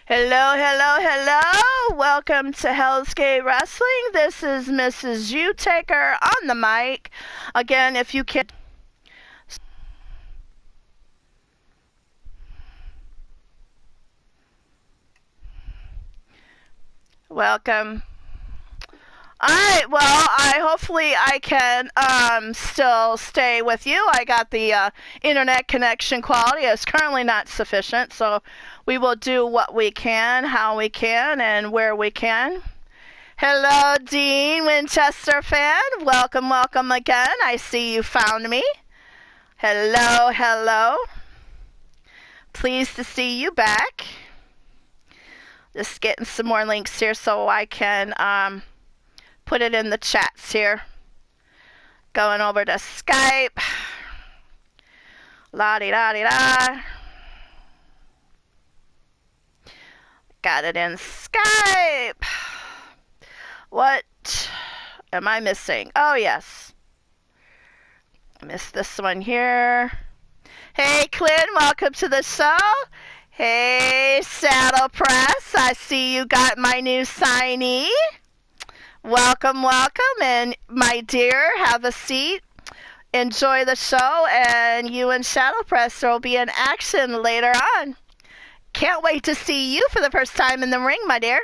Hello, hello, hello. Welcome to Hell's Gate Wrestling. This is Mrs. U Taker on the mic. Again, if you can. Welcome. Alright, well, hopefully I can still stay with you. I got the internet connection quality is currently not sufficient, so we will do what we can, how we can, and where we can. Hello, Dean Winchester fan. Welcome, welcome again. I see you found me. Hello, hello. Pleased to see you back. Just getting some more links here so I can put it in the chats here. Going over to Skype. La-di-da-di-da. Got it in Skype. What am I missing? Oh, yes. I missed this one here. Hey, Clint, welcome to the show. Hey, Saddle Press, I see you got my new signee. Welcome, welcome, and my dear, have a seat. Enjoy the show, and you and Shadow Press will be in action later on. Can't wait to see you for the first time in the ring, my dear.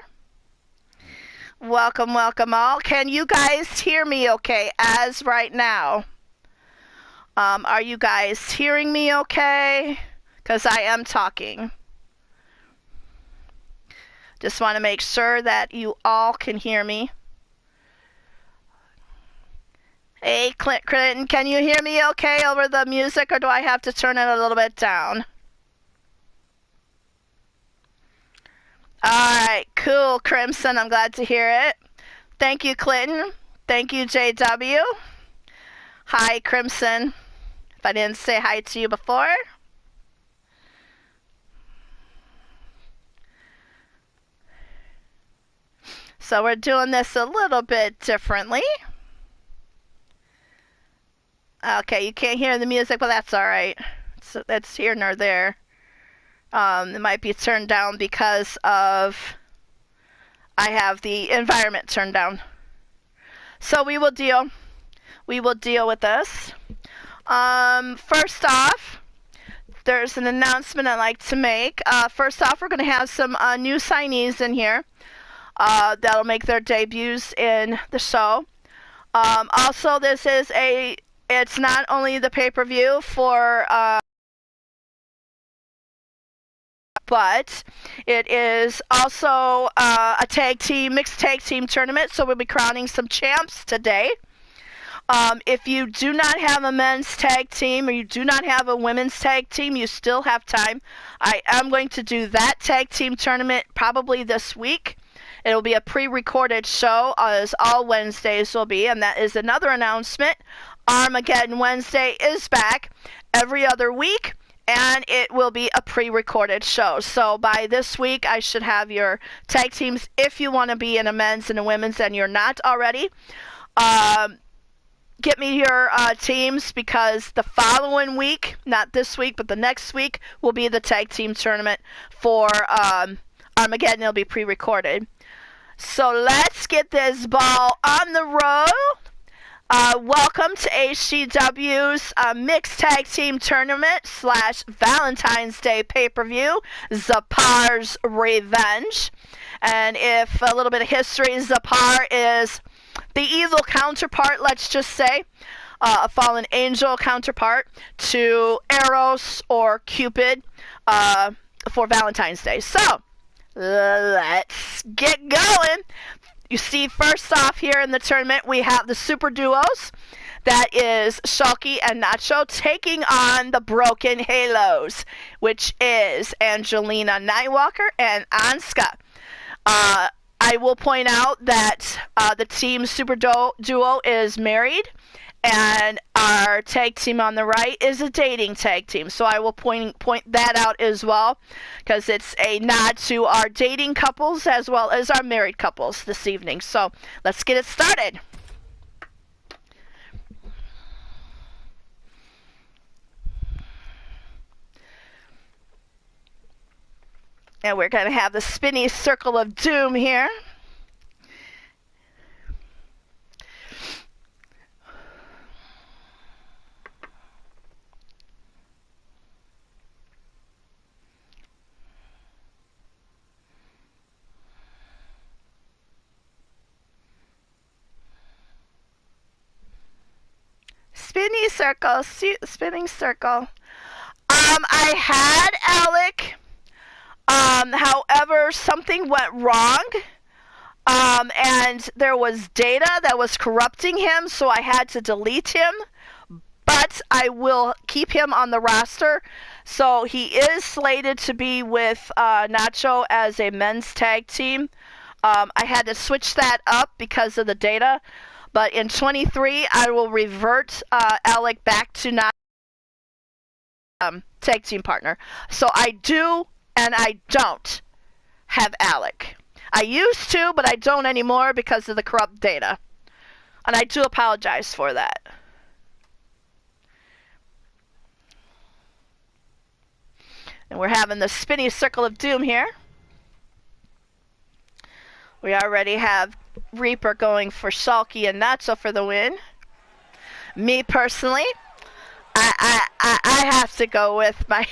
Welcome, welcome all. Can you guys hear me okay as right now? Are you guys hearing me okay? Because I am talking. Just want to make sure that you all can hear me. Hey, Clinton, can you hear me okay over the music, or do I have to turn it a little bit down? Alright, cool, Crimson. I'm glad to hear it. Thank you, Clinton. Thank you, JW. Hi, Crimson. If I didn't say hi to you before. So we're doing this a little bit differently. Okay, you can't hear the music, but that's alright. So that's here nor there. It might be turned down because of I have the environment turned down. So we will deal with this. First off, there's an announcement I'd like to make. First off, we're going to have some new signees in here that'll make their debuts in the show. Also, it's not only the pay-per-view for but it is also a mixed tag team tournament, so we'll be crowning some champs today. If you do not have a men's tag team or you do not have a women's tag team, you still have time. I am going to do that tag team tournament probably this week. It'll be a pre-recorded show, as all Wednesdays will be, and that is another announcement. Armageddon Wednesday is back every other week, and it will be a pre-recorded show. So by this week, I should have your tag teams if you want to be in a men's and a women's and you're not already. Get me your teams, because the following week, not this week, but the next week, will be the tag team tournament for Armageddon. It'll be pre-recorded. So let's get this ball on the road. Welcome to HGW's Mixed Tag Team Tournament / Valentine's Day pay-per-view, Zepar's Revenge. And if a little bit of history, Zepar is the evil counterpart, let's just say, a fallen angel counterpart to Eros or Cupid for Valentine's Day. So, let's get going. You see, first off here in the tournament, we have the super duos. That is Shulky and Nacho taking on the Broken Halos, which is Angelina Nightwalker and Anska. I will point out that the team super duo is married, and our tag team on the right is a dating tag team. So I will point that out as well, because it's a nod to our dating couples as well as our married couples this evening. So let's get it started. And we're going to have the spinny circle of doom here. Spinny circle, spinning circle. I had Alec. However, something went wrong. And there was data that was corrupting him, so I had to delete him. But I will keep him on the roster. So he is slated to be with Nacho as a men's tag team. I had to switch that up because of the data. But in 23, I will revert Alec back to not tag team partner. So I do and I don't have Alec. I used to, but I don't anymore because of the corrupt data. And I do apologize for that. And we're having the spinny circle of doom here. We already have Reaper going for Shulky and Nacho for the win. Me personally, I have to go with my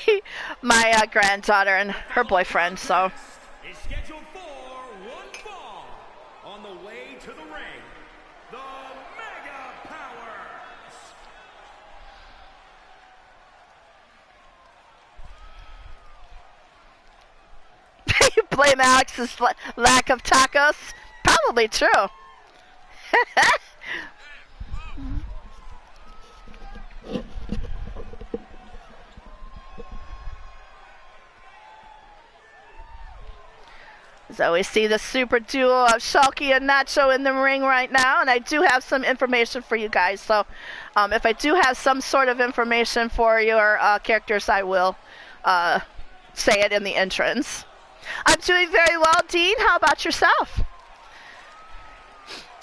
granddaughter and her boyfriend. So. Is scheduled for one fall on the way to the ring. The Mega Powers. You blame Alex's lack of tacos? Probably true. So we see the super duo of Shulky and Nacho in the ring right now, and I do have some information for you guys. So if I do have some sort of information for your characters, I will say it in the entrance. I'm doing very well, Dean. How about yourself?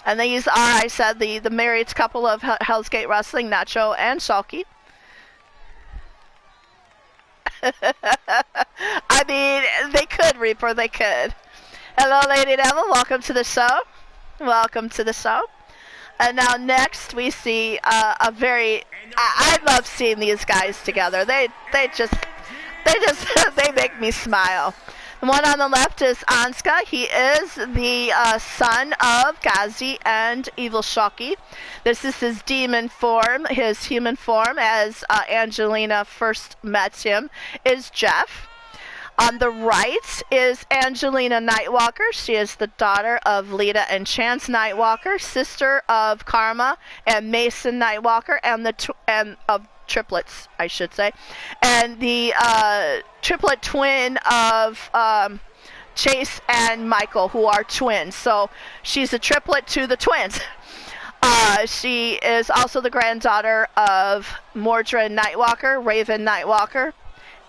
And these are, I said, the married couple of Hell's Gate Wrestling, Nacho and Shulky. I mean, they could, Reaper, they could. Hello, Lady Devil. Welcome to the show. Welcome to the show. And now next we see a very... I love seeing these guys together. They just they make me smile. The one on the left is Anska. He is the son of Gazi and Evil Shulky. This is his demon form. His human form, as Angelina first met him, is Jeff. On the right is Angelina Nightwalker. She is the daughter of Lita and Chance Nightwalker, sister of Karma and Mason Nightwalker, and of triplets, I should say, and the triplet twin of Chase and Michael, who are twins. So she's a triplet to the twins. She is also the granddaughter of Mordred Nightwalker, Raven Nightwalker,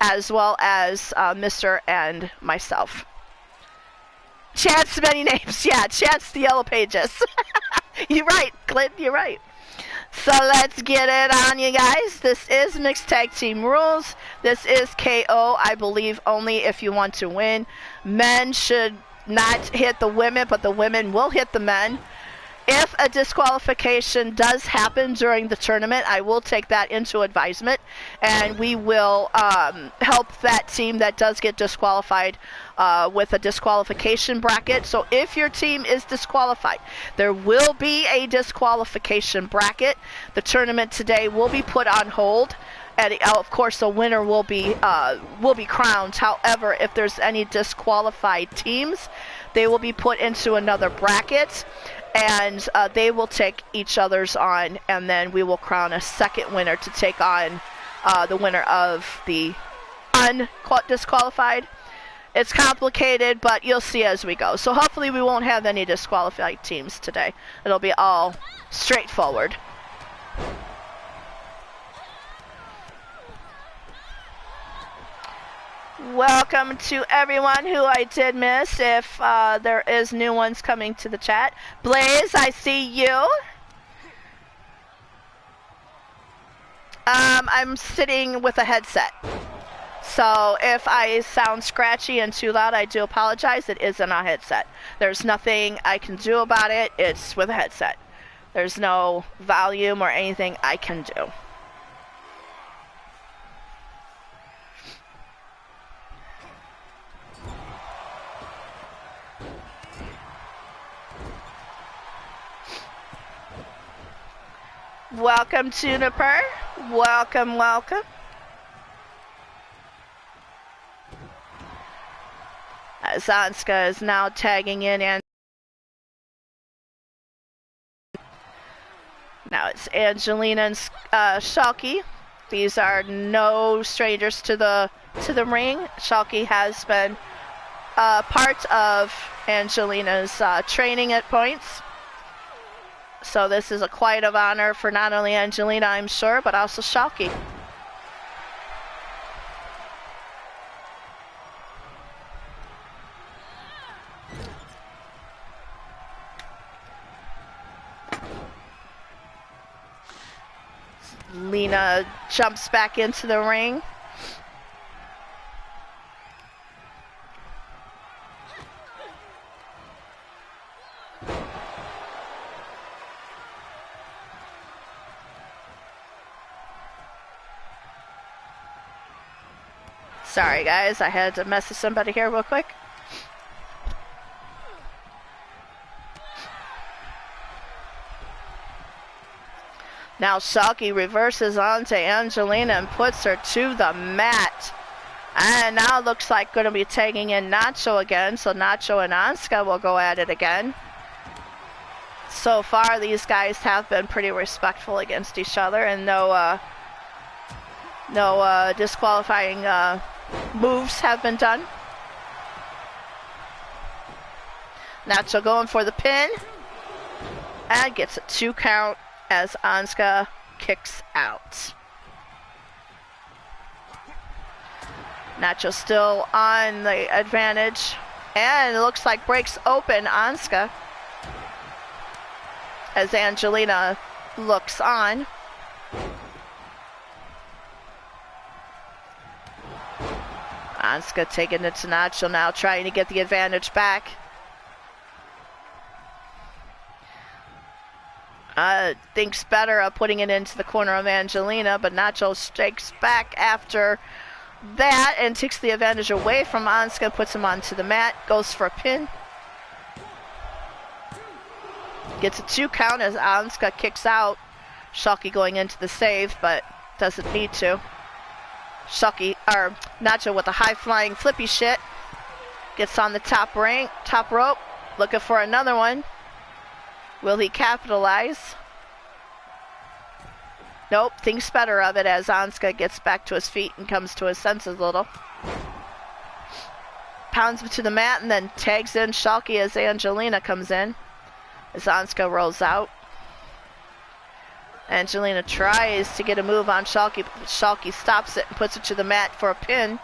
as well as Mr. and myself. Chance many names. Yeah, Chance the Yellow Pages. You're right, Clint, you're right. So let's get it on, you guys. This is Mixed Tag Team Rules. This is KO, I believe, only if you want to win. Men should not hit the women, but the women will hit the men. If a disqualification does happen during the tournament, I will take that into advisement, and we will help that team that does get disqualified with a disqualification bracket. So if your team is disqualified, there will be a disqualification bracket. The tournament today will be put on hold, and of course the winner will be crowned. However, if there's any disqualified teams, they will be put into another bracket, and they will take each other's on, and then we will crown a second winner to take on the winner of the undisqualified. It's complicated, but you'll see as we go. So hopefully we won't have any disqualified teams today. It'll be all straightforward. Welcome to everyone who I did miss, if there is new ones coming to the chat. Blaze, I see you. I'm sitting with a headset. So if I sound scratchy and too loud, I do apologize. It is in a headset. There's nothing I can do about it. It's with a headset. There's no volume or anything I can do. Welcome to Zepar. Welcome, welcome. Zanska is now tagging in, and now it's Angelina and Shalky. These are no strangers to the ring. Shalky has been part of Angelina's training at points. So this is a quiet of honor for not only Angelina, I'm sure, but also Shalky. Lena jumps back into the ring. Sorry guys, I had to message somebody here real quick. Now Shalky reverses onto Angelina and puts her to the mat. And now looks like going to be tagging in Nacho again. So Nacho and Anska will go at it again. So far these guys have been pretty respectful against each other, and no disqualifying moves have been done. Nacho going for the pin and gets a 2 count as Anska kicks out. Nacho still on the advantage, and it looks like breaks open Anska as Angelina looks on. Anska taking it to Nacho now, trying to get the advantage back. Thinks better of putting it into the corner of Angelina, but Nacho strikes back after that and takes the advantage away from Anska, puts him onto the mat, goes for a pin. Gets a 2 count as Anska kicks out. Shalky going into the save, but doesn't need to. Nacho with a high-flying flippy shit. Gets on the top rope, looking for another one. Will he capitalize? Nope, thinks better of it as Anska gets back to his feet and comes to his senses a little. Pounds him to the mat and then tags in Shalky as Angelina comes in. As Anska rolls out. Angelina tries to get a move on Shalky, but Shalky stops it and puts it to the mat for a pin.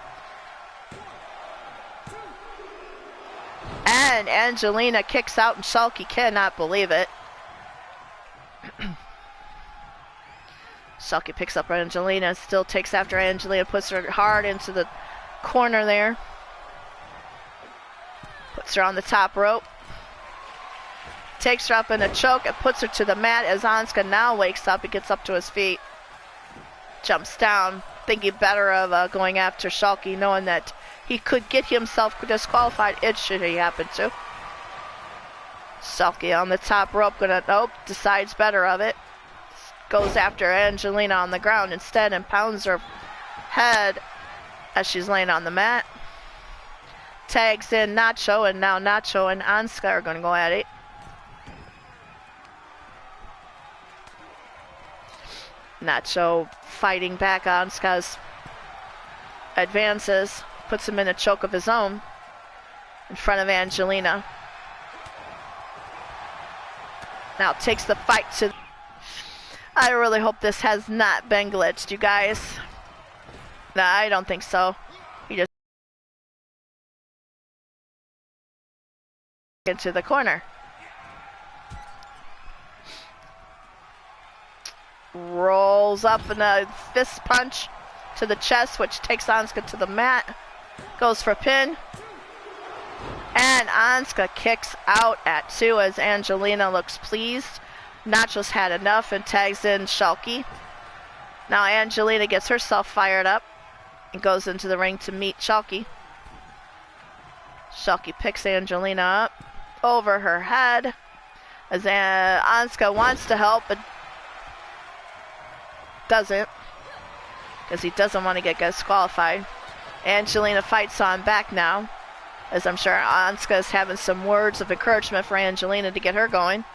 And Angelina kicks out and Shalky cannot believe it. Shalky picks up Angelina, still takes after Angelina, puts her hard into the corner there. Puts her on the top rope. Takes her up in a choke and puts her to the mat as Anska now wakes up and gets up to his feet. Jumps down, thinking better of going after Shalky, knowing that he could get himself disqualified should he happen to. Shalky on the top rope, decides better of it. Goes after Angelina on the ground instead and pounds her head as she's laying on the mat. Tags in Nacho, and now Nacho and Anska are going to go at it. Nacho fighting back. Anska's advances, puts him in a choke of his own in front of Angelina. Now takes the fight to... I really hope this has not been glitched, you guys. Nah, I don't think so. He just into the corner. Rolls up in a fist punch to the chest, which takes Asuka to the mat. Goes for a pin. And Asuka kicks out at 2 as Angelina looks pleased. Nacho's had enough and tags in Shulky. Now Angelina gets herself fired up and goes into the ring to meet Shulky. Shulky picks Angelina up over her head as Asuka wants to help but doesn't, because he doesn't want to get disqualified. Angelina fights on back now, as I'm sure Asuka is having some words of encouragement for Angelina to get her going.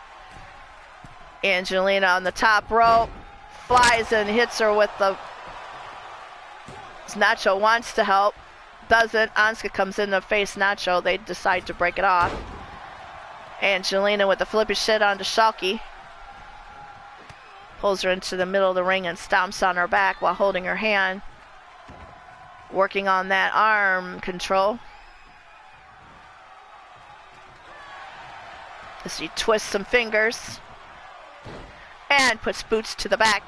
Angelina on the top rope, flies and hits her with the... Nacho wants to help, doesn't. Asuka comes in to face Nacho. They decide to break it off. Angelina with the flippy shit onto Shulky. Pulls her into the middle of the ring and stomps on her back while holding her hand. Working on that arm control. As she twists some fingers. And puts boots to the back.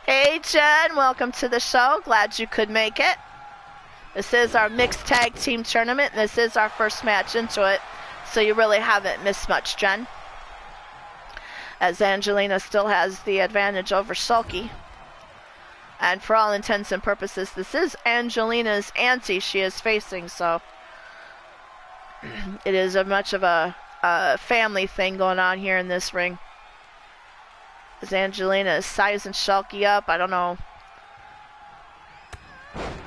Hey Jen, welcome to the show. Glad you could make it. This is our mixed tag team tournament, and this is our first match into it, so you really haven't missed much, Jen. As Angelina still has the advantage over Shulky. And for all intents and purposes, this is Angelina's auntie she is facing, so it is much of a family thing going on here in this ring. As Angelina is sizing Shulky up, I don't know.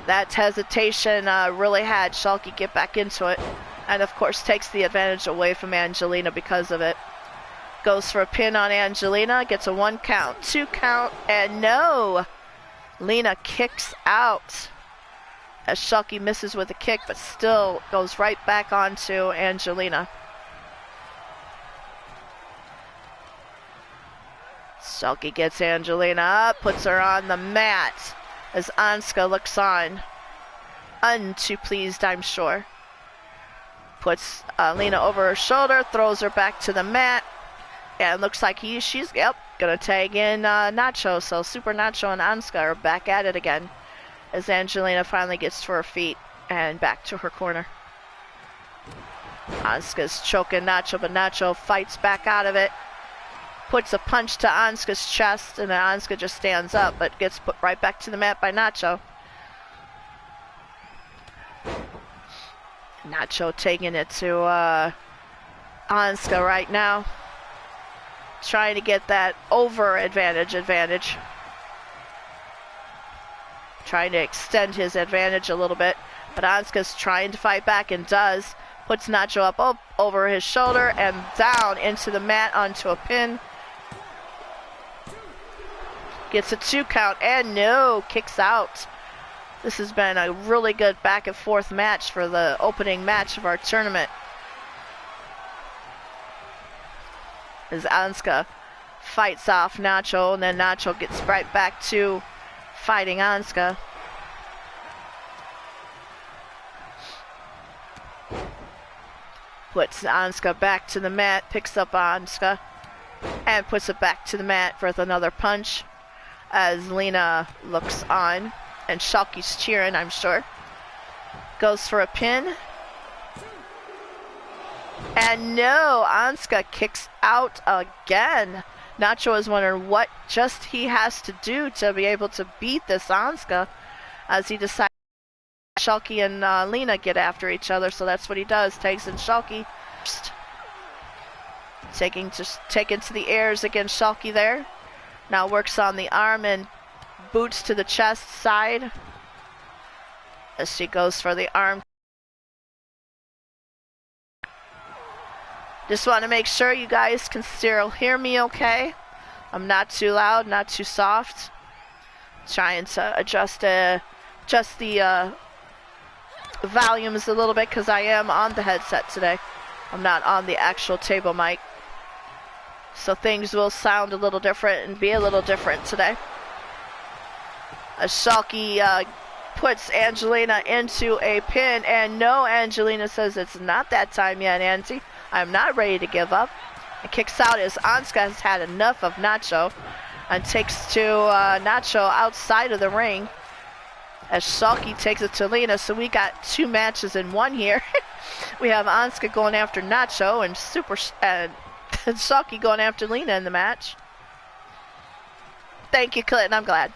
That hesitation really had Shulky get back into it. And of course takes the advantage away from Angelina because of it. Goes for a pin on Angelina, gets a 1 count, 2 count, and no! Lena kicks out. As Shulky misses with a kick, but still goes right back onto Angelina. Shulky gets Angelina up, puts her on the mat as Asuka looks on. Too pleased, I'm sure. Puts Lena over her shoulder, throws her back to the mat, and looks like she's gonna tag in Nacho. So Super Nacho and Asuka are back at it again as Angelina finally gets to her feet and back to her corner. Asuka's choking Nacho, but Nacho fights back out of it. Puts a punch to Asuka's chest, and then Asuka just stands up, but gets put right back to the mat by Nacho. Nacho taking it to Asuka right now. Trying to get that over advantage. Trying to extend his advantage a little bit, but Asuka's trying to fight back and does. Puts Nacho up over his shoulder and down into the mat onto a pin. Gets a 2 count and no, kicks out. This has been a really good back and forth match for the opening match of our tournament. As Asuka fights off Nacho, and then Nacho gets right back to fighting Asuka. Puts Asuka back to the mat, picks up Asuka, and puts it back to the mat for another punch. As Lena looks on, and Shulky's cheering, I'm sure. Goes for a pin. And no, Asuka kicks out again. Nacho is wondering what just he has to do to be able to beat this Asuka, as he decides Shulky and Lena get after each other, so that's what he does. Takes in Shulky. Taking to the airs against Shulky there. Now works on the arm and boots to the chest side as she goes for the arm. Just want to make sure you guys can still hear me okay. I'm not too loud, not too soft. Trying to adjust the volumes a little bit because I am on the headset today. I'm not on the actual table mic. So things will sound a little different and be a little different today. As Shulky puts Angelina into a pin, and no, Angelina says it's not that time yet, Auntie. I'm not ready to give up. And kicks out as Asuka has had enough of Nacho and takes to Nacho outside of the ring. as Shalky takes it to Lena. So we got 2 matches in one here. We have Anska going after Nacho and Shalky going after Lena in the match. Thank you, Clinton. I'm glad.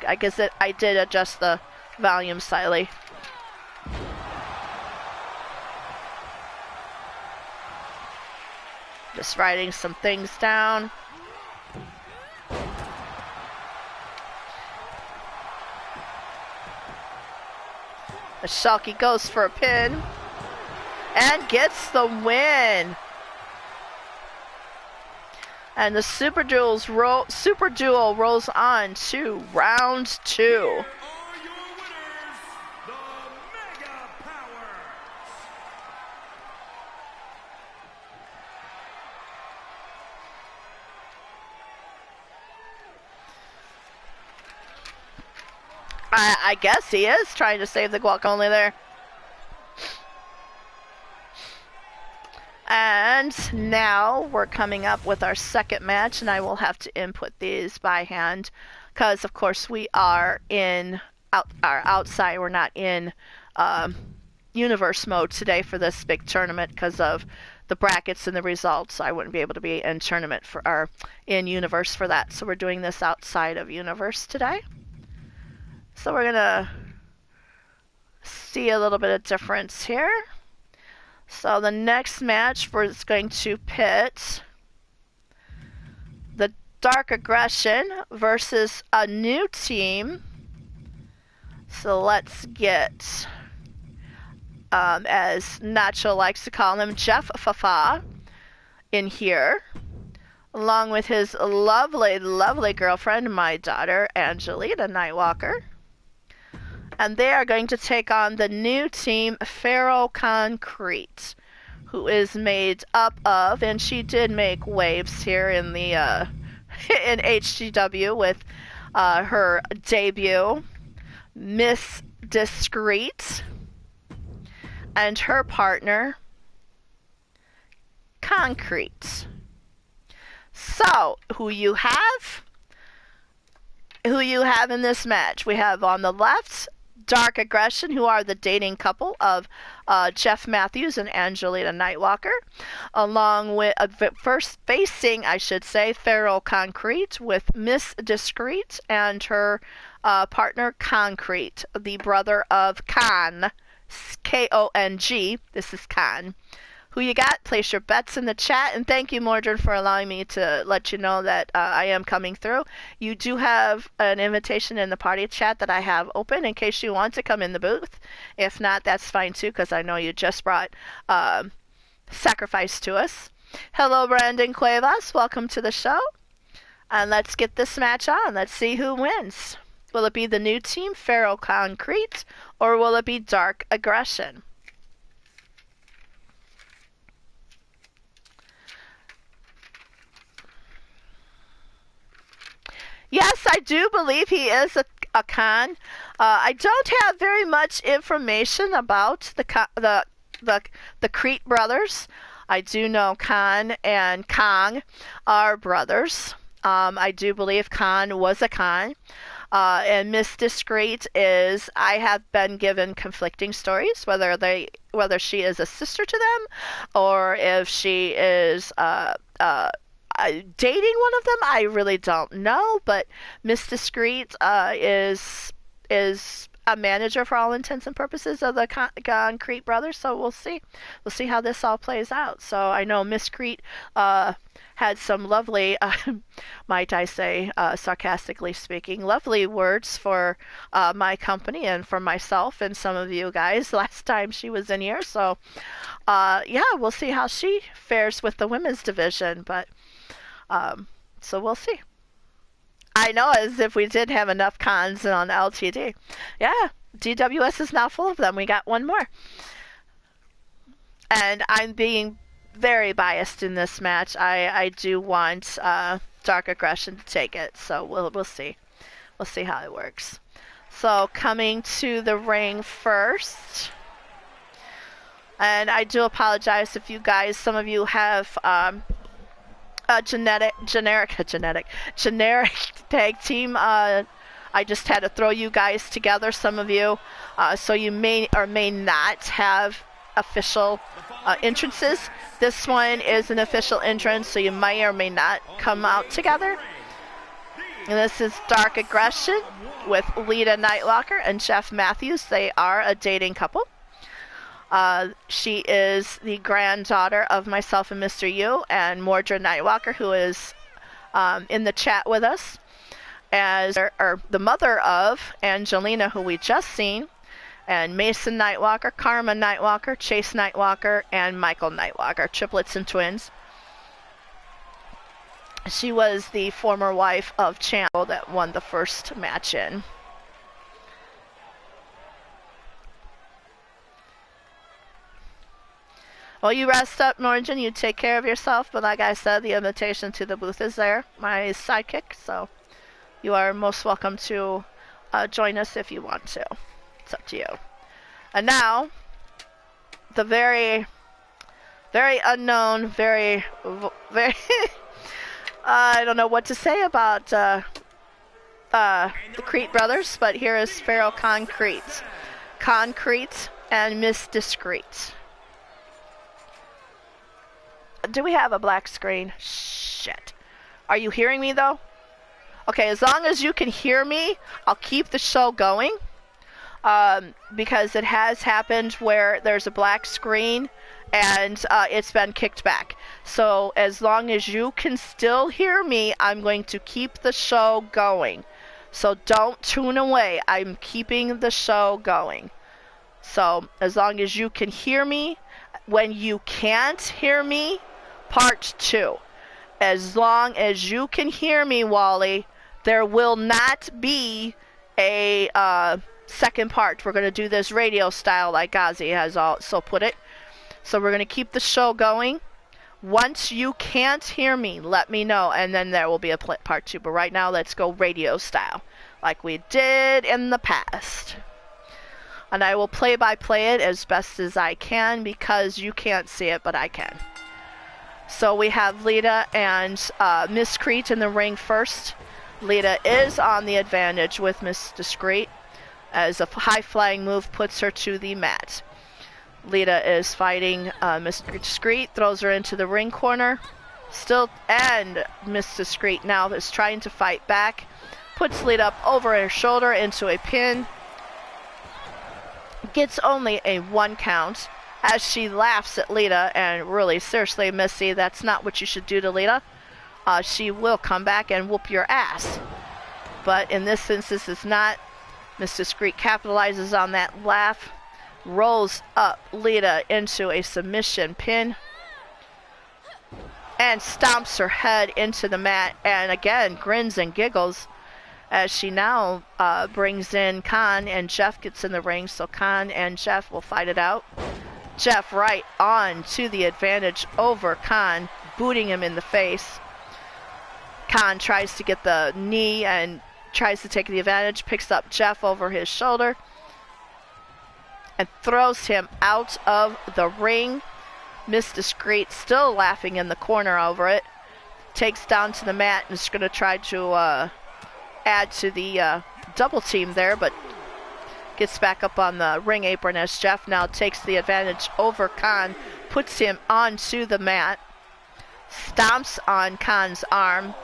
I guess that I did adjust the volume slightly. Just writing some things down. As Shalky goes for a pin and gets the win. And the Super Duo rolls on to round 2. Here are your winners, the Mega Powers. I guess he is trying to save the guacamole there. And now we're coming up with our second match, and I will have to input these by hand because, of course, we are outside. We're not in universe mode today for this big tournament because of the brackets and the results. I wouldn't be able to be in tournament in universe for that. So we're doing this outside of universe today. So we're gonna see a little bit of difference here. So the next match is going to pit the Dark Aggression versus a new team. So let's get, as Nacho likes to call him, Jeff Fafa in here, along with his lovely, lovely girlfriend, my daughter, Angelita Nightwalker. And they are going to take on the new team, Ferro Concrete, who is made up of, and she did make waves here in the in HGW with her debut, Miss Discreet, and her partner, Concrete. So, who you have in this match? We have on the left, Dark Aggression, who are the dating couple of Jeff Matthews and Angelita Nightwalker, along with first facing, I should say, Ferro Concrete with Miss Discreet and her partner Concrete, the brother of Kong, K-O-N-G. This is Kong. Who you got? Place your bets in the chat, and thank you, Mordred, for allowing me to let you know that I am coming through. You do have an invitation in the party chat that I have open in case you want to come in the booth. If not, that's fine too, because I know you just brought sacrifice to us. Hello, Brandon Cuevas. Welcome to the show. And let's get this match on. Let's see who wins. Will it be the new team, Ferro Concrete, or will it be Dark Aggression? Yes, I do believe he is a Khan. I don't have very much information about the Crete brothers. I do know Khan and Kong are brothers. I do believe Khan was a Khan. And Miss Discreet is, I have been given conflicting stories, whether she is a sister to them or if she is dating one of them. I really don't know, but Miss Discreet is a manager for all intents and purposes of the Concrete brothers. So we'll see how this all plays out. So I know Miss Crete had some lovely, might I say, sarcastically speaking, lovely words for my company and for myself and some of you guys last time she was in here. So yeah, we'll see how she fares with the women's division, but so we'll see. I know, as if we did have enough cons on LTD. Yeah, DWS is now full of them. We got one more. And I'm being very biased in this match. I do want Dark Aggression to take it, so we'll see. We'll see how it works. So coming to the ring first. And I do apologize if you guys, some of you have generic tag team I just had to throw you guys together, some of you, so you may or may not have official entrances. This one is an official entrance, so you may or may not come out together. And this is Dark Aggression with Lita Nightwalker and Jeff Matthews. They are a dating couple. She is the granddaughter of myself and Mr. Yu, and Mordred Nightwalker, who is in the chat with us, as or the mother of Angelina, who we just seen, and Mason Nightwalker, Karma Nightwalker, Chase Nightwalker, and Michael Nightwalker, triplets and twins. She was the former wife of Champ that won the first match in. Well, you rest up, Norjan. You take care of yourself. But like I said, the invitation to the booth is there. My sidekick. So you are most welcome to join us if you want to. It's up to you. And now, the very, very unknown, very, I don't know what to say about the Crete brothers, but here is Pharaoh Concrete. Concrete and Miss Discreet. Do we have a black screen? Shit. Are you hearing me though? Okay, as long as you can hear me, I'll keep the show going. Because it has happened where there's a black screen and it's been kicked back. So as long as you can still hear me, I'm going to keep the show going. So don't tune away. I'm keeping the show going. So as long as you can hear me, when you can't hear me, part 2. As long as you can hear me, Wally, there will not be a second part. We're going to do this radio style like Gazi has also put it. So we're going to keep the show going. Once you can't hear me, let me know, and then there will be a part 2. But right now, let's go radio style like we did in the past. And I will play-by-play it as best as I can because you can't see it, but I can. So we have Lita and Miss Crete in the ring first. Lita is on the advantage with Miss Discreet, as a high-flying move puts her to the mat. Lita is fighting Miss Discreet, throws her into the ring corner. And Miss Discreet now is trying to fight back. Puts Lita up over her shoulder into a pin. Gets only a 1 count as she laughs at Lita, and really, seriously, Missy, that's not what you should do to Lita. She will come back and whoop your ass. But in this instance, it's not. Miss Discreet capitalizes on that laugh, rolls up Lita into a submission pin, and stomps her head into the mat, and again, grins and giggles as she now brings in Khan, and Jeff gets in the ring, so Khan and Jeff will fight it out. Jeff right on to the advantage over Khan, booting him in the face. Khan tries to get the knee and tries to take the advantage, picks up Jeff over his shoulder, and throws him out of the ring. Miss Discreet still laughing in the corner over it. Takes down to the mat and is going to try to add to the double team there, but gets back up on the ring apron as Jeff now takes the advantage over Khan, puts him onto the mat, stomps on Khan's arm,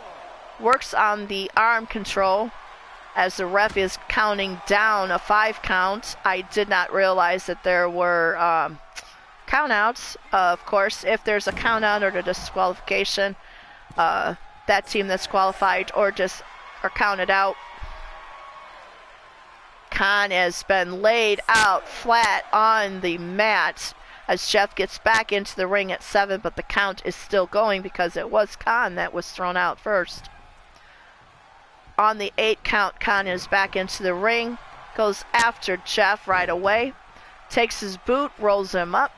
works on the arm control as the ref is counting down a 5 count. I did not realize that there were countouts. Of course, if there's a count out or a disqualification, that team that's qualified or just are counted out. Khan has been laid out flat on the mat as Jeff gets back into the ring at 7, but the count is still going because it was Khan that was thrown out first. On the 8 count, Khan is back into the ring, goes after Jeff right away, takes his boot, rolls him up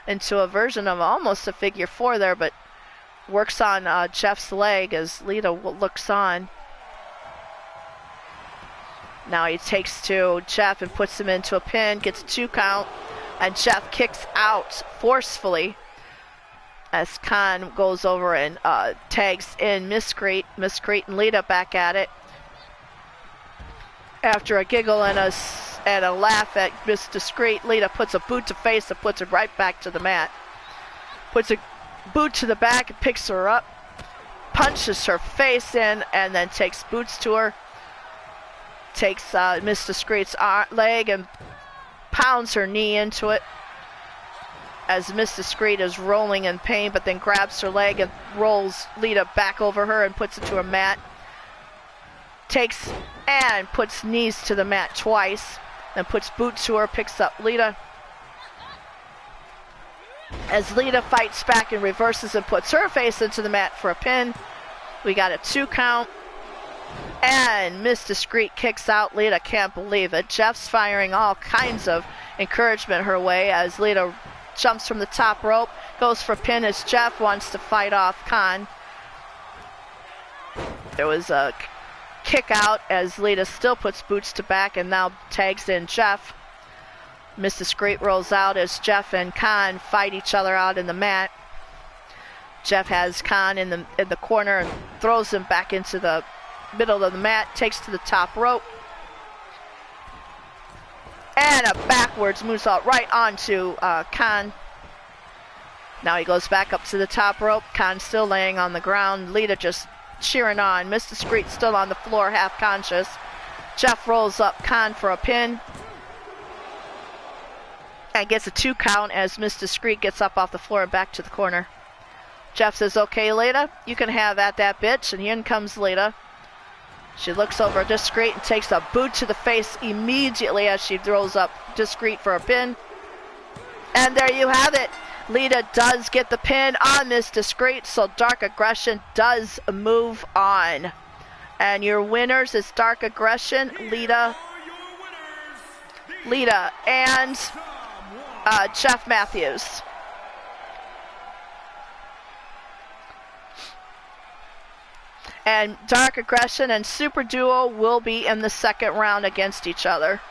into a version of almost a figure 4 there, but works on Jeff's leg as Lita looks on. Now he takes to Jeff and puts him into a pin, gets a 2 count, and Jeff kicks out forcefully as Khan goes over and tags in Miss Crete and Lita back at it. After a giggle and a laugh at Miss Discreet, Lita puts a boot to face and puts her right back to the mat. Puts a boot to the back and picks her up, punches her face in, and then takes boots to her. Takes Miss Discreet's leg and pounds her knee into it as Miss Discreet is rolling in pain, but then grabs her leg and rolls Lita back over her and puts it to her mat. Takes and puts knees to the mat twice, then puts boots to her, picks up Lita. As Lita fights back and reverses and puts her face into the mat for a pin. We got a 2 count. And Miss Discreet kicks out. Lita can't believe it. Jeff's firing all kinds of encouragement her way as Lita jumps from the top rope, goes for a pin as Jeff wants to fight off Khan. There was a kick out as Lita still puts boots to back and now tags in Jeff. Miss Discreet rolls out as Jeff and Khan fight each other out in the mat. Jeff has Khan in the corner and throws him back into the middle of the mat, takes to the top rope. And a backwards moonsault right onto Khan. Now he goes back up to the top rope. Khan still laying on the ground. Lita just cheering on. Miss Discreet still on the floor, half conscious. Jeff rolls up Khan for a pin. And gets a 2 count as Miss Discreet gets up off the floor and back to the corner. Jeff says, okay, Lita, you can have that bitch. And in comes Lita. She looks over Discreet and takes a boot to the face immediately as she throws up Discreet for a pin. And there you have it. Lita does get the pin on Miss Discreet, so Dark Aggression does move on. And your winners is Dark Aggression, Lita, and Jeff Matthews. And Dark Aggression and Super Duo will be in the second round against each other.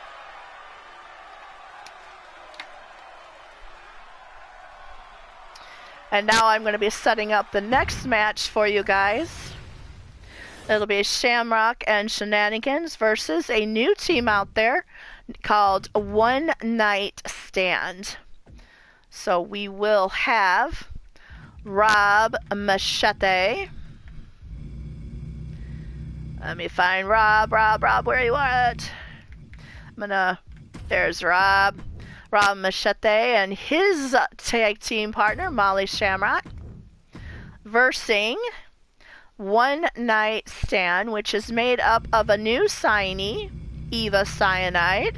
And now I'm going to be setting up the next match for you guys. It'll be Shamrock and Shenanigans versus a new team out there called One Night Stand. So we will have Rob Machete. Let me find Rob, where you at? There's Rob Machete and his tag team partner, Molly Shamrock, versing One Night Stand, which is made up of a new signee, Eva Cyanide.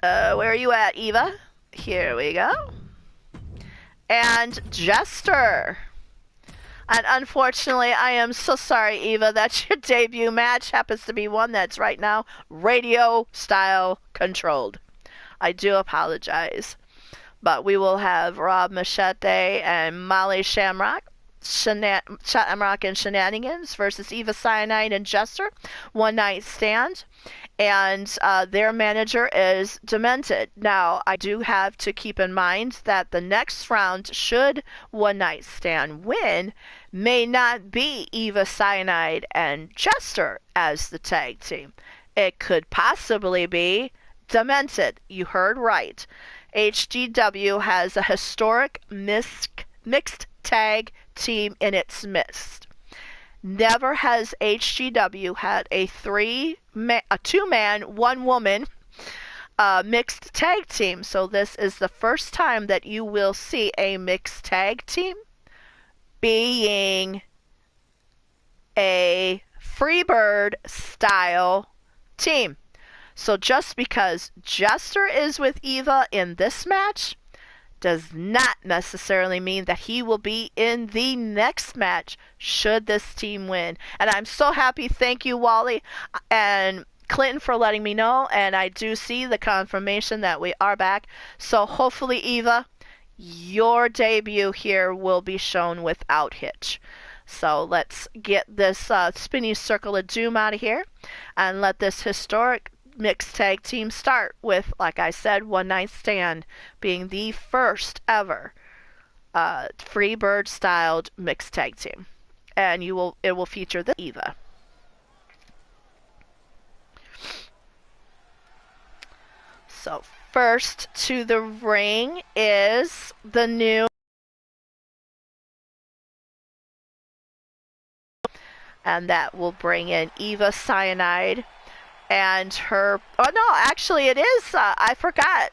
Where are you at, Eva? Here we go. And Jester. And unfortunately, I am so sorry, Eva, that your debut match happens to be one that's right now radio style controlled. I do apologize. But we will have Rob Machete and Molly Shamrock. Shamrock and Shenanigans versus Eva Cyanide and Jester. One Night Stand. And their manager is Demented. Now, I do have to keep in mind that the next round, should One Night Stand win, may not be Eva Cyanide and Jester as the tag team. It could possibly be Demented. You heard right. HGW has a historic mixed tag team in its midst. Never has HGW had a 2-man, 1-woman mixed tag team. So this is the first time that you will see a mixed tag team being a Freebird style team. So just because Jester is with Eva in this match does not necessarily mean that he will be in the next match should this team win. And I'm so happy. Thank you, Wally and Clinton, for letting me know. And I do see the confirmation that we are back. So hopefully, Eva, your debut here will be shown without hitch. So let's get this spinning circle of doom out of here and let this historic mixed tag team start with, like I said, One Night Stand being the first ever Freebird styled mixed tag team. And it will feature the Eva. So first to the ring is the new, and that will bring in Eva Cyanide and her, oh no, actually it is, I forgot,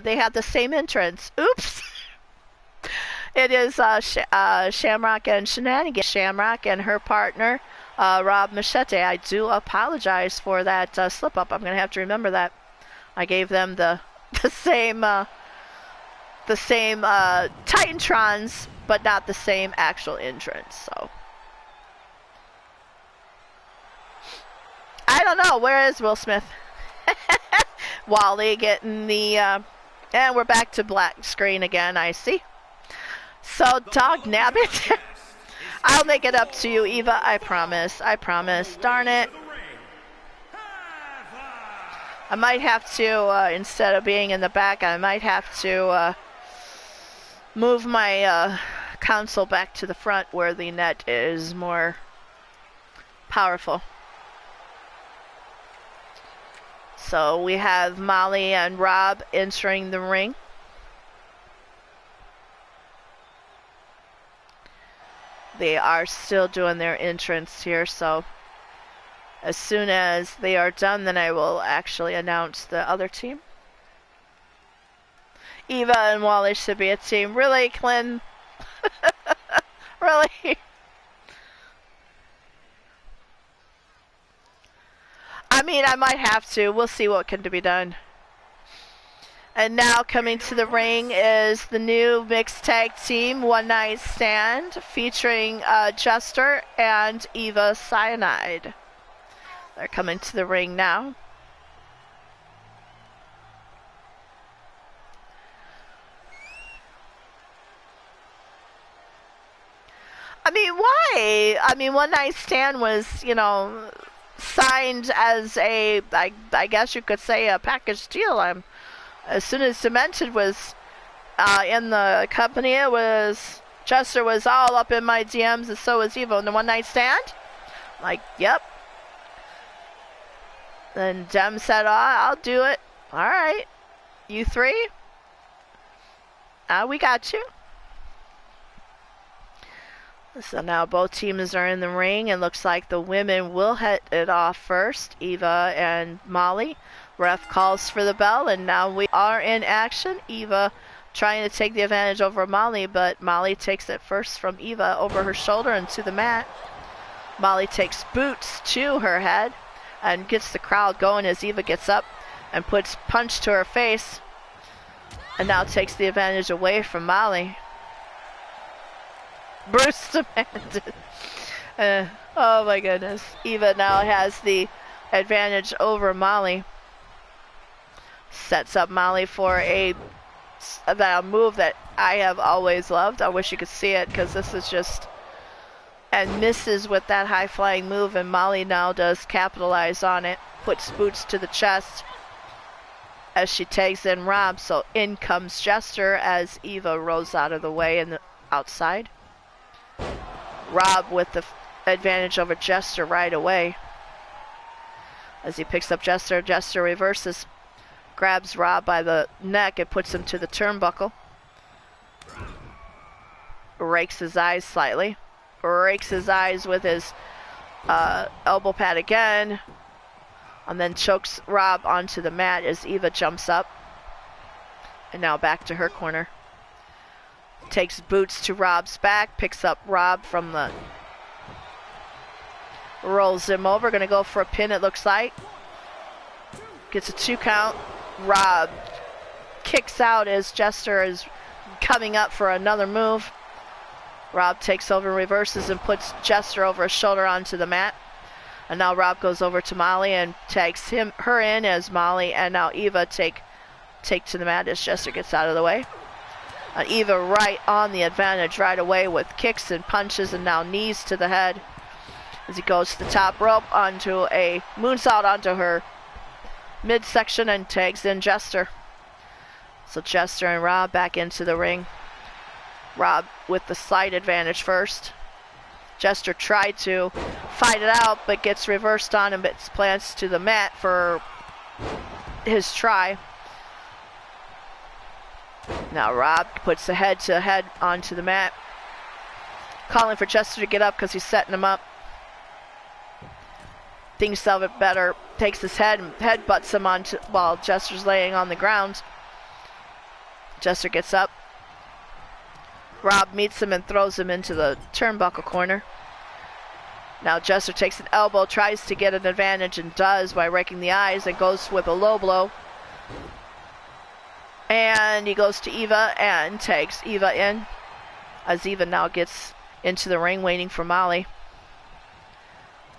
they have the same entrance. Oops. It is Shamrock and Shenanigans. Shamrock and her partner, Rob Machete. I do apologize for that slip up. I'm going to have to remember that. I gave them the same Titantrons, but not the same actual entrance. So I don't know. Where is Will Smith? Wally getting the and we're back to black screen again. I see. So dog nabbit. I'll make it up to you, Eva. I promise. I promise. Darn it. I might have to, instead of being in the back, I might have to move my console back to the front where the net is more powerful. So we have Molly and Rob entering the ring. They are still doing their entrance here, so as soon as they are done, then I will actually announce the other team. Eva and Wally should be a team. Really, Clint? Really? I mean, I might have to. We'll see what can be done. And now coming to the ring is the new mixed tag team, One Night Stand, featuring Jester and Eva Cyanide. They're coming to the ring now. I mean, why? I mean, One Night Stand was, you know, signed as a, I guess you could say, a package deal. As soon as Demented was in the company, it was, Chester was all up in my DMs, and so was Evo. And the One Night Stand? Like, yep. Then Dem said, oh, I'll do it. All right. You three? We got you. So now both teams are in the ring, and looks like the women will hit it off first, Eva and Molly. Ref calls for the bell, and now we are in action. Eva trying to take the advantage over Molly, but Molly takes it first from Eva over her shoulder and to the mat. Molly takes boots to her head and gets the crowd going as Eva gets up and puts punch to her face, and now takes the advantage away from Molly. Bruce demanded. Oh my goodness. Eva now has the advantage over Molly. Sets up Molly for a move that I have always loved. I wish you could see it, because this is just, and misses with that high flying move, and Molly now does capitalize on it. Puts boots to the chest as she tags in Rob. So in comes Jester as Eva rolls out of the way and outside. Rob with the advantage over Jester right away. As he picks up Jester, Jester reverses, grabs Rob by the neck and puts him to the turnbuckle. Rakes his eyes slightly. Rakes his eyes with his elbow pad again. And then chokes Rob onto the mat as Eva jumps up. And now back to her corner. Takes boots to Rob's back, picks up Rob from the, rolls him over, gonna go for a pin it looks like. Gets a 2 count. Rob kicks out as Jester is coming up for another move. Rob takes over, reverses, and puts Jester over his shoulder onto the mat. And now Rob goes over to Molly and tags her in as Molly and now Eva take to the mat as Jester gets out of the way. Eva right on the advantage right away with kicks and punches and now knees to the head as he goes to the top rope onto a moonsault onto her midsection and tags in Jester. So Jester and Rob back into the ring. Rob with the slight advantage first. Jester tried to fight it out but gets reversed on him, but plants to the mat for his try. Now Rob puts the head-to-head onto the mat. Calling for Jester to get up because he's setting him up. Thinks of it better. Takes his head and headbutts him while Jester's laying on the ground. Jester gets up. Rob meets him and throws him into the turnbuckle corner. Now Jester takes an elbow, tries to get an advantage, and does by raking the eyes, and goes with a low blow. And he goes to Eva and tags Eva in, as Eva now gets into the ring waiting for Molly.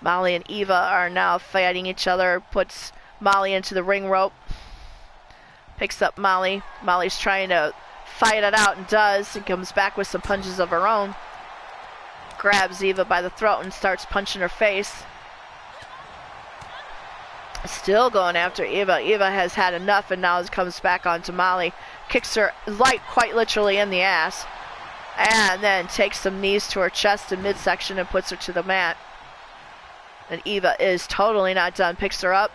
Molly and Eva are now fighting each other, puts Molly into the ring rope, picks up Molly. Molly's trying to fight it out and does, and comes back with some punches of her own. Grabs Eva by the throat and starts punching her face. Still going after Eva. Eva has had enough and now comes back onto Molly. Kicks her quite literally in the ass. And then takes some knees to her chest and midsection and puts her to the mat. And Eva is totally not done. Picks her up.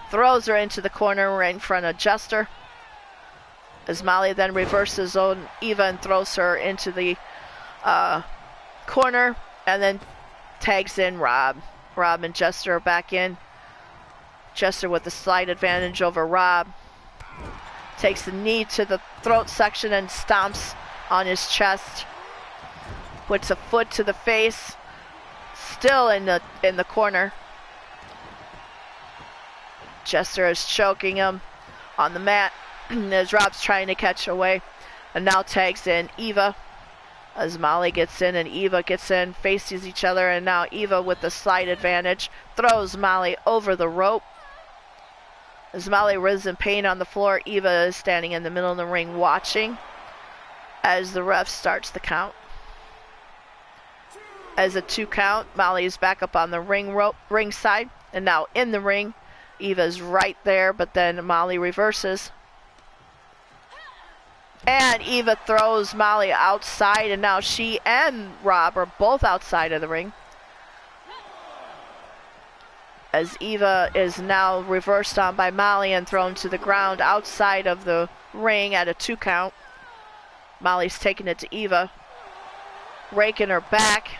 Throws her into the corner right in front of Jester. As Molly then reverses on Eva and throws her into the corner. And then tags in Rob. Rob and Jester are back in. Jester with a slight advantage over Rob. Takes the knee to the throat section and stomps on his chest. Puts a foot to the face. Still in the corner. Jester is choking him on the mat as Rob's trying to catch away. And now tags in Eva. As Molly gets in and Eva gets in, faces each other, and now Eva with the slight advantage throws Molly over the rope. As Molly wriths in pain on the floor, Eva is standing in the middle of the ring watching as the ref starts the count. As a 2 count, Molly is back up on the ring side, and now in the ring. Eva's right there, but then Molly reverses. And Eva throws Molly outside, and now she and Rob are both outside of the ring. As Eva is now reversed on by Molly and thrown to the ground outside of the ring at a 2 count. Molly's taking it to Eva, raking her back,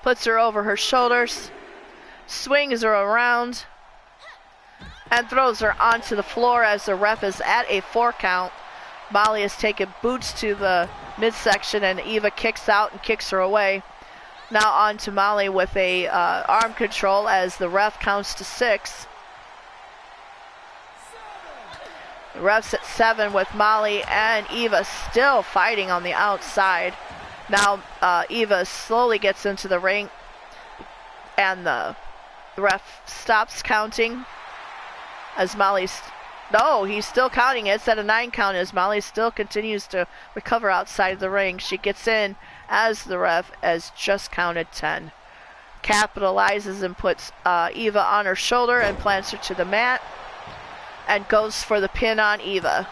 puts her over her shoulders, swings her around, and throws her onto the floor as the ref is at a 4 count. Molly has taken boots to the midsection and Eva kicks out and kicks her away. Now on to Molly with a arm control as the ref counts to 6. The ref's at 7 with Molly and Eva still fighting on the outside. Now Eva slowly gets into the ring and the ref stops counting as Molly's... No, he's still counting it. It's at a 9 count as Molly still continues to recover outside the ring. She gets in as the ref has just counted 10. Capitalizes and puts Eva on her shoulder and plants her to the mat and goes for the pin on Eva.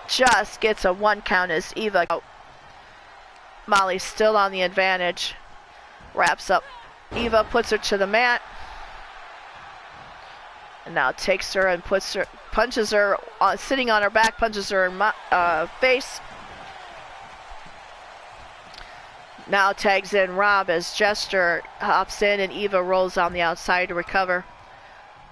Just gets a 1 count as Eva... Molly's still on the advantage. Wraps up Eva, puts her to the mat. And now takes her and punches her, sitting on her back, punches her in face. Now tags in Rob as Jester hops in and Eva rolls on the outside to recover.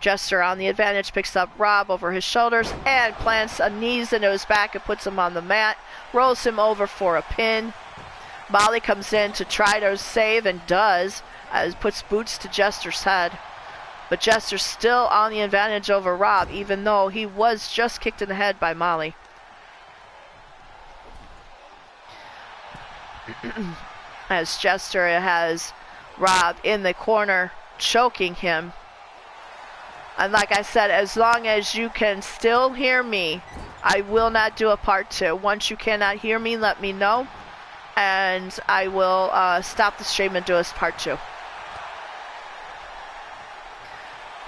Jester on the advantage picks up Rob over his shoulders and plants a knees into his back and puts him on the mat. Rolls him over for a pin. Molly comes in to try to save and does, as puts boots to Jester's head. But Jester's still on the advantage over Rob, even though he was just kicked in the head by Molly. As Jester has Rob in the corner, choking him. And like I said, as long as you can still hear me, I will not do a part 2. Once you cannot hear me, let me know. And I will stop the stream and do a part 2.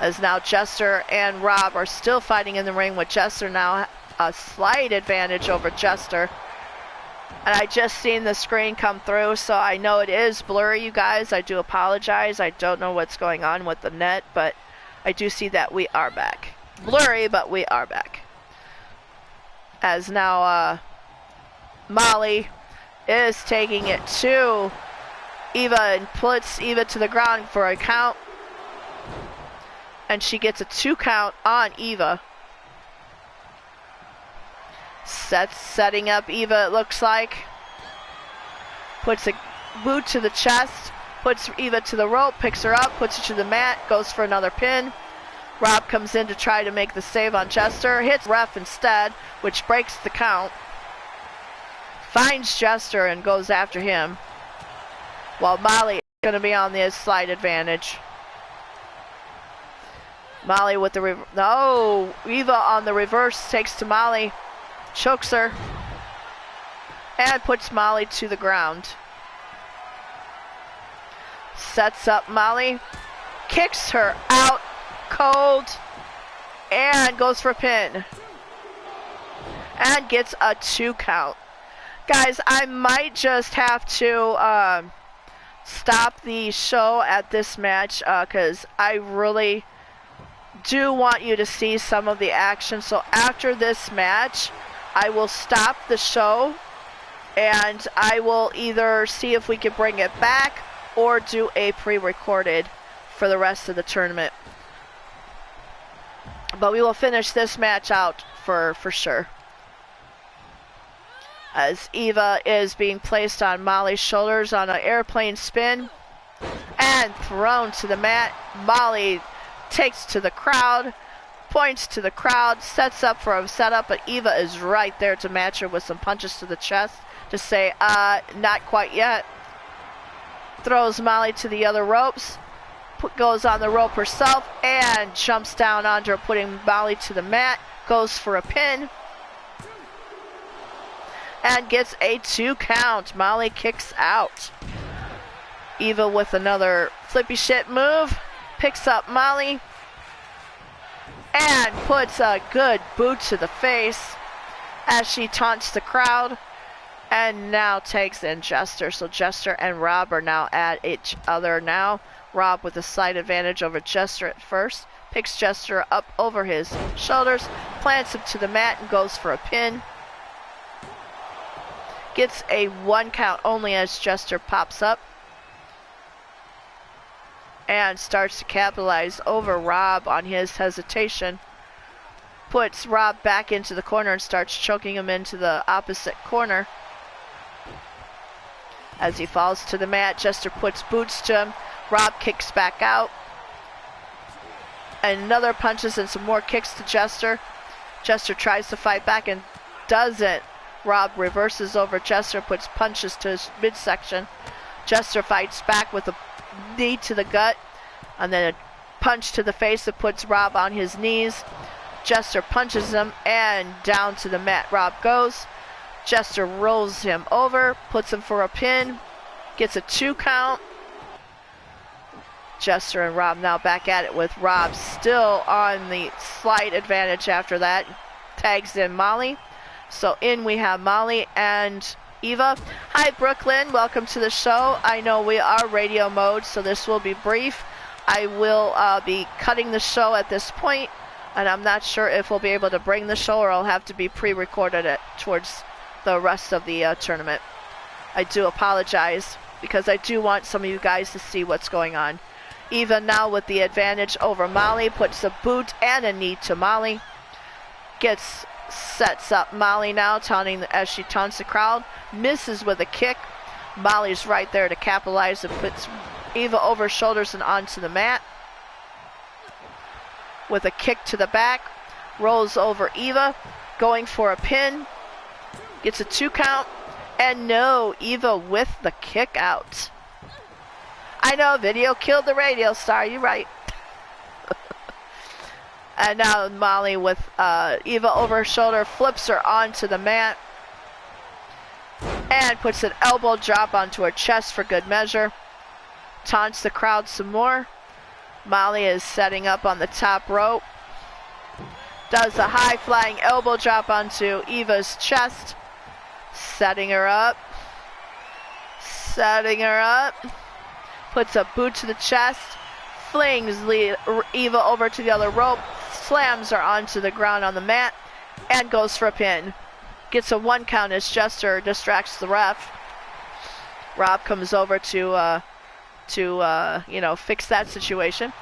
As now Jester and Rob are still fighting in the ring with Jester now a slight advantage over Jester. And I just seen the screen come through, so I know it is blurry, you guys. I do apologize. I don't know what's going on with the net, but I do see that we are back. Blurry, but we are back. As now Molly is taking it to Eva and puts Eva to the ground for a count. And she gets a 2 count on Eva. Setting up Eva, it looks like. Puts a boot to the chest, puts Eva to the rope, picks her up, puts her to the mat, goes for another pin. Rob comes in to try to make the save on Jester, hits ref instead, which breaks the count. Finds Jester and goes after him, while Molly is going to be on the slight advantage. Molly with the Eva on the reverse, takes to Molly, chokes her, and puts Molly to the ground. Sets up Molly, kicks her out cold, and goes for a pin. And gets a 2 count. Guys, I might just have to stop the show at this match because I really do want you to see some of the action. So after this match, I will stop the show and I will either see if we can bring it back or do a pre-recorded for the rest of the tournament. But we will finish this match out for sure. As Eva is being placed on Molly's shoulders on an airplane spin and thrown to the mat. Molly takes to the crowd, points to the crowd, sets up for a setup, but Eva is right there to match her with some punches to the chest to say, not quite yet. Throws Molly to the other ropes, goes on the rope herself, and jumps down onto her, putting Molly to the mat, goes for a pin, and gets a 2 count. Molly kicks out. Eva with another flippy shit move, picks up Molly, and puts a good boot to the face as she taunts the crowd, and now takes in Jester. So Jester and Rob are now at each other now. Rob with a slight advantage over Jester at first, picks Jester up over his shoulders, plants him to the mat, and goes for a pin. Gets a 1 count only as Jester pops up and starts to capitalize over Rob on his hesitation. Puts Rob back into the corner and starts choking him into the opposite corner. As he falls to the mat, Jester puts boots to him. Rob kicks back out. And another punches and some more kicks to Jester. Jester tries to fight back and doesn't. Rob reverses over Jester, puts punches to his midsection. Jester fights back with a knee to the gut, and then a punch to the face that puts Rob on his knees. Jester punches him, and down to the mat Rob goes. Jester rolls him over, puts him for a pin, gets a 2 count. Jester and Rob now back at it with Rob still on the slight advantage after that. Tags in Molly. So in we have Molly and Eva. Hi Brooklyn, welcome to the show. I know we are radio mode, so this will be brief. I will be cutting the show at this point, and I'm not sure if we'll be able to bring the show or I'll have to be pre-recorded it towards the rest of the tournament. I do apologize because I do want some of you guys to see what's going on. Eva now with the advantage over Molly, puts a boot and a knee to Molly. Sets up Molly now, taunting as she taunts the crowd. Misses with a kick. Molly's right there to capitalize and puts Eva over shoulders and onto the mat. With a kick to the back. Rolls over Eva, going for a pin. Gets a 2 count. And no, Eva with the kick out. I know, video killed the radio star, you're right. And now Molly with Eva over her shoulder, flips her onto the mat, and puts an elbow drop onto her chest for good measure. Taunts the crowd some more. Molly is setting up on the top rope. Does a high flying elbow drop onto Eva's chest. Setting her up. Puts a boot to the chest. Flings Eva over to the other rope. Slams her onto the ground on the mat and goes for a pin. gets a 1 count as Jester distracts the ref. Rob comes over to fix that situation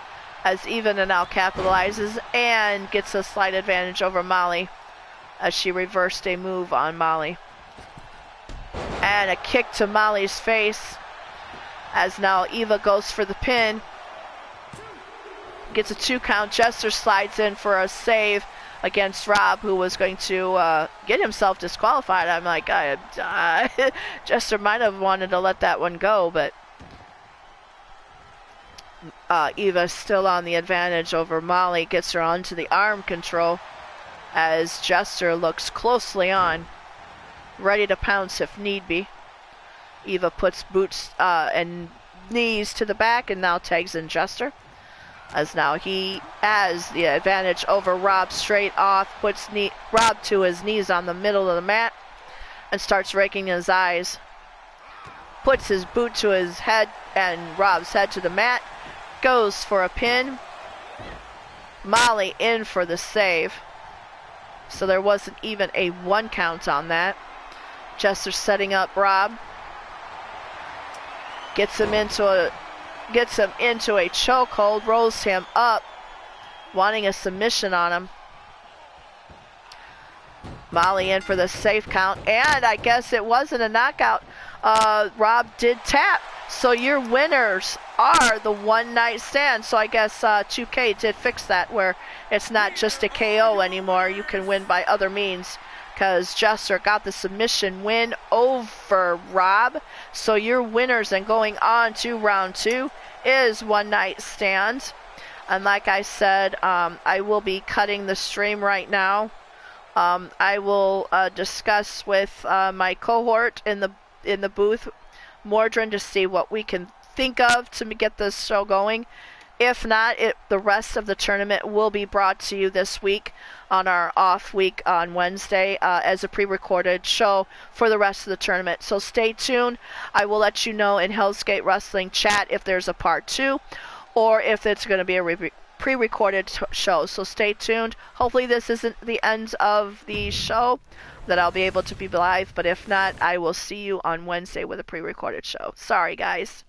as Eva now capitalizes and gets a slight advantage over Molly as she reversed a move on Molly. And a kick to Molly's face as now Eva goes for the pin. Gets a 2 count. Jester slides in for a save against Rob, who was going to get himself disqualified. I'm like, Jester might have wanted to let that one go, but Eva's still on the advantage over Molly. Gets her onto the arm control as Jester looks closely on, ready to pounce if need be. Eva puts boots and knees to the back and now tags in Jester. As now he has the advantage over Rob straight off, puts Rob to his knees on the middle of the mat and starts raking his eyes. Puts his boot to his head and Rob's head to the mat. Goes for a pin. Molly in for the save. So there wasn't even a 1 count on that. Jester setting up Rob. Gets him into a chokehold, rolls him up, wanting a submission on him. Molly in for the safe count, and I guess it wasn't a knockout. Rob did tap, so your winners are the 1 night stand. So I guess 2K did fix that, where it's not just a KO anymore. You can win by other means, because Jester got the submission win over Rob. So your winners and going on to round 2 is 1 night stand. And like I said, I will be cutting the stream right now. I will discuss with my cohort in the booth, Mordrin, to see what we can think of to get this show going. If not, the rest of the tournament will be brought to you this week on our off week on Wednesday as a pre-recorded show for the rest of the tournament. So stay tuned. I will let you know in Hell's Gate Wrestling chat if there's a part 2 or if it's going to be a pre-recorded show. So stay tuned. Hopefully this isn't the end of the show, that I'll be able to be live. But if not, I will see you on Wednesday with a pre-recorded show. Sorry, guys.